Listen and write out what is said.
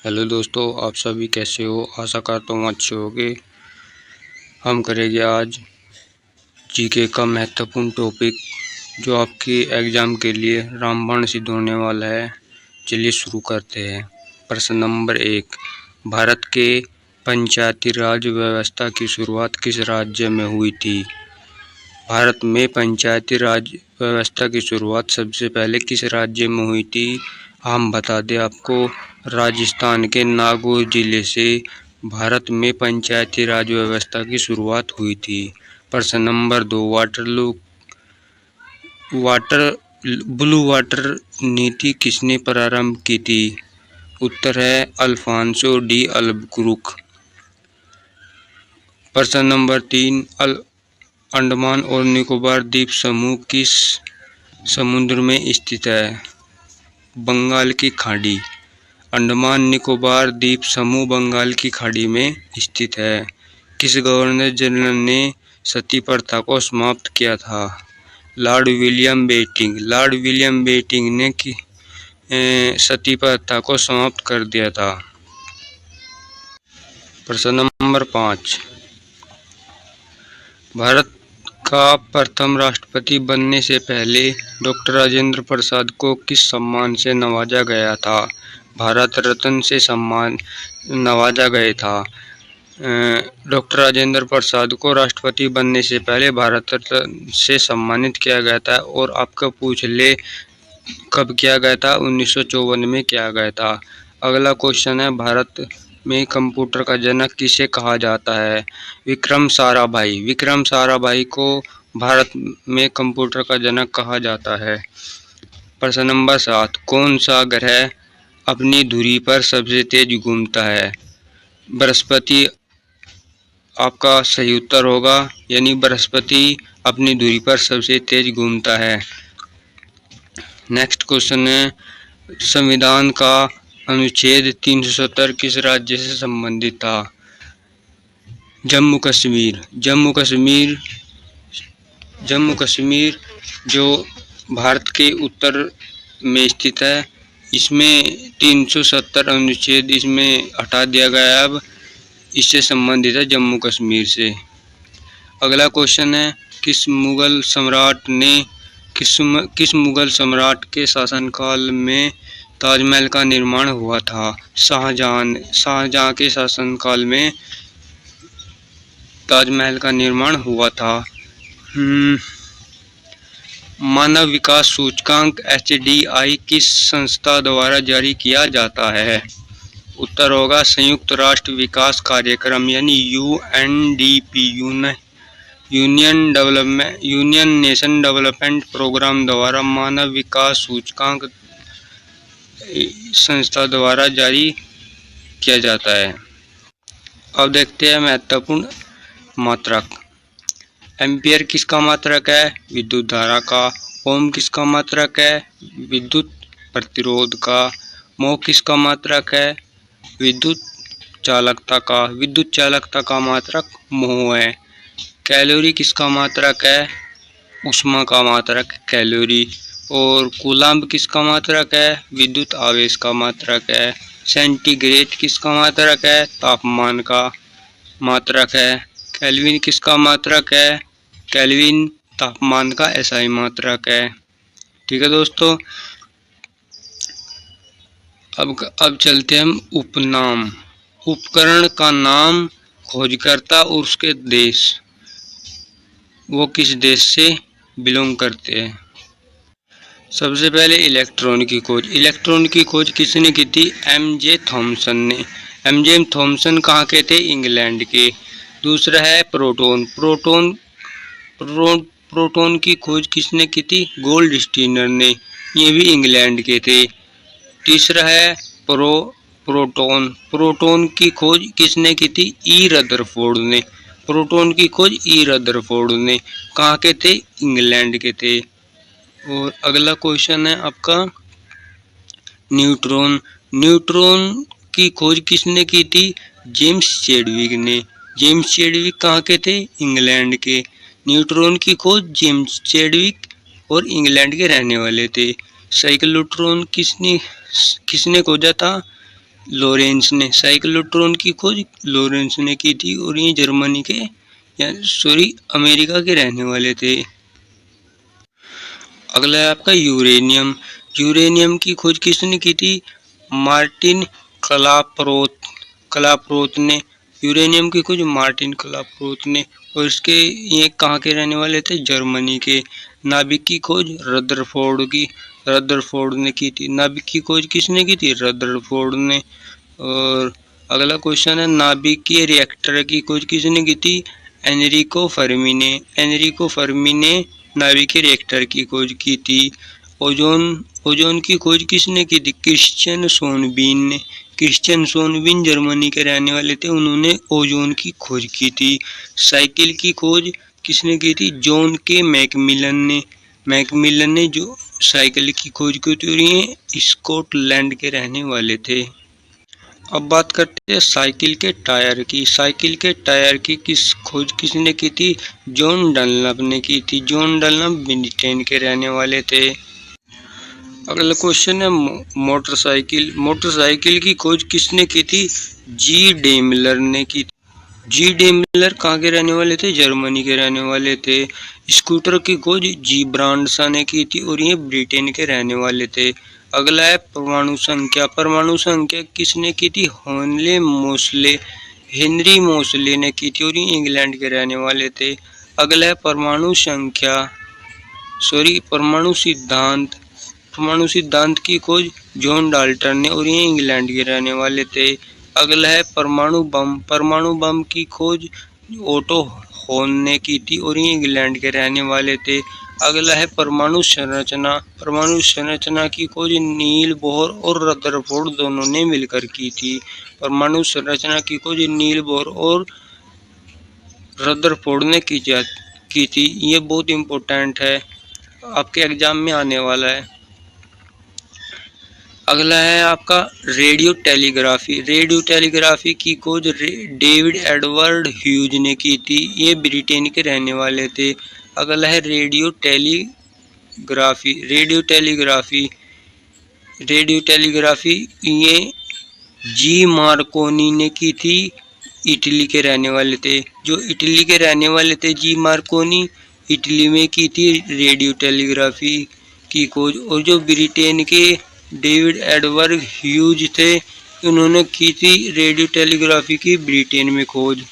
Hello दोस्तों, आप सभी कैसे हो। आशा करता हूँ अच्छे होगे। हम करेंगे आज जीके का महत्वपूर्ण टॉपिक जो आपके एग्ज़ाम के लिए रामबाण सिद्ध होने वाला है। चलिए शुरू करते हैं। प्रश्न नंबर 1, भारत के पंचायती राज व्यवस्था की शुरुआत किस राज्य में हुई थी। भारत में पंचायती राज व्यवस्था की शुरुआत सबसे पहले किस राज्य में हुई थी। हम बता दें आपको, राजस्थान के नागौर जिले से भारत में पंचायती राज व्यवस्था की शुरुआत हुई थी। प्रश्न नंबर 2, ब्लू वाटर नीति किसने प्रारंभ की थी। उत्तर है अल्फांसो डी अल्बुकुर्क। प्रश्न नंबर 3, अंडमान और निकोबार द्वीप समूह किस समुद्र में स्थित है। बंगाल की खाड़ी। अंडमान निकोबार द्वीप समूह बंगाल की खाड़ी में स्थित है। किस गवर्नर जनरल ने सती प्रथा को समाप्त किया था। Lord William Bentinck. Lord William Bentinck ने सती प्रथा को समाप्त कर दिया था। प्रश्न नंबर 5, भारत का प्रथम राष्ट्रपति बनने से पहले डॉक्टर राजेंद्र प्रसाद को किस सम्मान से नवाजा गया था। भारत रत्न से सम्मान नवाजा गया था। डॉक्टर राजेंद्र प्रसाद को राष्ट्रपति बनने से पहले भारत रत्न से सम्मानित किया गया था। और आपका पूछ ले कब किया गया था, 1954 में किया गया था। अगला क्वेश्चन है, भारत में कंप्यूटर का जनक किसे कहा जाता है। विक्रम साराभाई। विक्रम साराभाई को भारत में कंप्यूटर का जनक कहा जाता है। प्रश्न नंबर 7, कौन सा ग्रह अपनी धुरी पर सबसे तेज घूमता है। बृहस्पति आपका सही उत्तर होगा, यानी बृहस्पति अपनी धुरी पर सबसे तेज घूमता है। नेक्स्ट क्वेश्चन है, संविधान का अनुच्छेद 370 किस राज्य से संबंधित था। जम्मू कश्मीर। जम्मू कश्मीर जो भारत के उत्तर में स्थित है, इसमें 370 अनुच्छेद इसमें हटा दिया गया है। अब इससे संबंधित है जम्मू कश्मीर से। अगला क्वेश्चन है, किस मुगल सम्राट के शासनकाल में ताजमहल का निर्माण हुआ था। शाहजहां के शासनकाल में ताजमहल का निर्माण हुआ था। मानव विकास सूचकांक HDI किस संस्था द्वारा जारी किया जाता है। उत्तर होगा संयुक्त राष्ट्र विकास कार्यक्रम यानी UNDP, union nation development programme द्वारा मानव विकास सूचकांक संस्था द्वारा जारी किया जाता है। अब देखते हैं महत्वपूर्ण मात्रक। एम्पियर किसका मात्रक है। विद्युत धारा का। ओम किसका मात्रक है। विद्युत प्रतिरोध का। मोह किसका मात्रक है। विद्युत चालकता का। विद्युत चालकता का मात्रक मोह है। कैलोरी किसका मात्रक है। ऊष्मा का मात्रक कैलोरी। और कूलाम्ब किसका मात्रक है। विद्युत आवेश का मात्रक है। सेंटीग्रेड किसका मात्रक है। तापमान का मात्रक है। केल्विन किसका मात्रक है। केल्विन तापमान का SI मात्रक है। ठीक है दोस्तों, अब चलते हैं हम उपनाम। उपकरण का नाम, खोजकर्ता और उसके देश, वो किस देश से बिलोंग करते हैं। सबसे पहले इलेक्ट्रॉन की खोज। इलेक्ट्रॉन की खोज किसने की थी। MJ थॉमसन ने। MJ थॉमसन कहाँ के थे, इंग्लैंड के। दूसरा है प्रोटॉन। प्रोटॉन की खोज किसने की थी, गोल्ड स्टीनर ने, ये भी इंग्लैंड के थे। तीसरा है प्रोटॉन। प्रोटॉन की खोज किसने की थी, E रदरफोर्ड ने। प्रोटॉन की खोज E रदरफोर्ड ने, कहाँ के थे, इंग्लैंड के थे। और अगला क्वेश्चन है आपका न्यूट्रॉन। न्यूट्रॉन की खोज किसने की थी, जेम्स चैडविक ने। जेम्स चैडविक कहाँ के थे, इंग्लैंड के। न्यूट्रॉन की खोज जेम्स चैडविक और इंग्लैंड के रहने वाले थे। साइक्लोट्रॉन किसने खोजा था, लॉरेंस ने। साइक्लोट्रॉन की खोज लॉरेंस ने की थी और ये जर्मनी के अमेरिका के रहने वाले थे। अगला है आपका यूरेनियम। यूरेनियम की खोज किसने की थी? मार्टिन क्लाप्रोथ ने। यूरेनियम की खोज मार्टिन क्लाप्रोथ ने। और इसके ये कहाँ के रहने वाले थे? जर्मनी के। नाभिक की खोज रदरफोर्ड ने की थी। नाभिक की खोज किसने की थी? रदरफोर्ड ने। और अगला क्वेश्चन है, नाभिकीय रिएक्टर की खोज किसने की थी? एनरिको फर्मी ने। एनरिको फर्मी ने नाभिकीय रिएक्टर की खोज की थी। ओजोन की खोज किसने की थी? क्रिश्चियन सोनबीन ने। क्रिश्चियन सोनबीन जर्मनी के रहने वाले थे, उन्होंने ओजोन की खोज की थी। साइकिल की खोज किसने की थी? जॉन के मैकमिलन ने जो साइकिल की खोज की थी, और ये स्कॉटलैंड के रहने वाले थे। अब बात करते हैं साइकिल के टायर की। साइकिल के टायर की खोज किसने की थी? जॉन डनलप ने की थी। जॉन डनलप ब्रिटेन के रहने वाले थे। अगला क्वेश्चन है मोटरसाइकिल। मोटरसाइकिल की खोज किसने की थी? जी डेमलर ने की थी। जी डेमलर कहाँ के रहने वाले थे? जर्मनी के रहने वाले थे। स्कूटर की खोज जी ब्रांडसा ने की थी और ये ब्रिटेन के रहने वाले थे। अगला है परमाणु संख्या। परमाणु संख्या किसने की थी? हेनरी मोसले ने की थी और ये इंग्लैंड के रहने वाले थे। अगला है परमाणु सिद्धांत। परमाणु सिद्धांत की खोज जॉन डाल्टन ने और ये इंग्लैंड के रहने वाले थे। अगला है परमाणु बम। परमाणु बम की खोज ओटो हॉर्न ने की थी और ये इंग्लैंड के रहने वाले थे। अगला है परमाणु संरचना। परमाणु संरचना की खोज नील बोहर और रदरफोर्ड दोनों ने मिलकर की थी। परमाणु संरचना की खोज नील बोहर और रदरफोर्ड ने की थी। ये बहुत इम्पोर्टेंट है, आपके एग्जाम में आने वाला है। अगला है आपका रेडियो टेलीग्राफी। रेडियो टेलीग्राफी की खोज डेविड एडवर्ड ह्यूज ने की थी, ये ब्रिटेन के रहने वाले थे। अगला है रेडियो टेलीग्राफी। रेडियो टेलीग्राफी ये जी मार्कोनी ने की थी, इटली के रहने वाले थे। जो इटली के रहने वाले थे जी मार्कोनी, इटली में की थी रेडियो टेलीग्राफी की खोज। और जो ब्रिटेन के डेविड एडवर्ड ह्यूज थे, उन्होंने की थी रेडियो टेलीग्राफी की ब्रिटेन में खोज।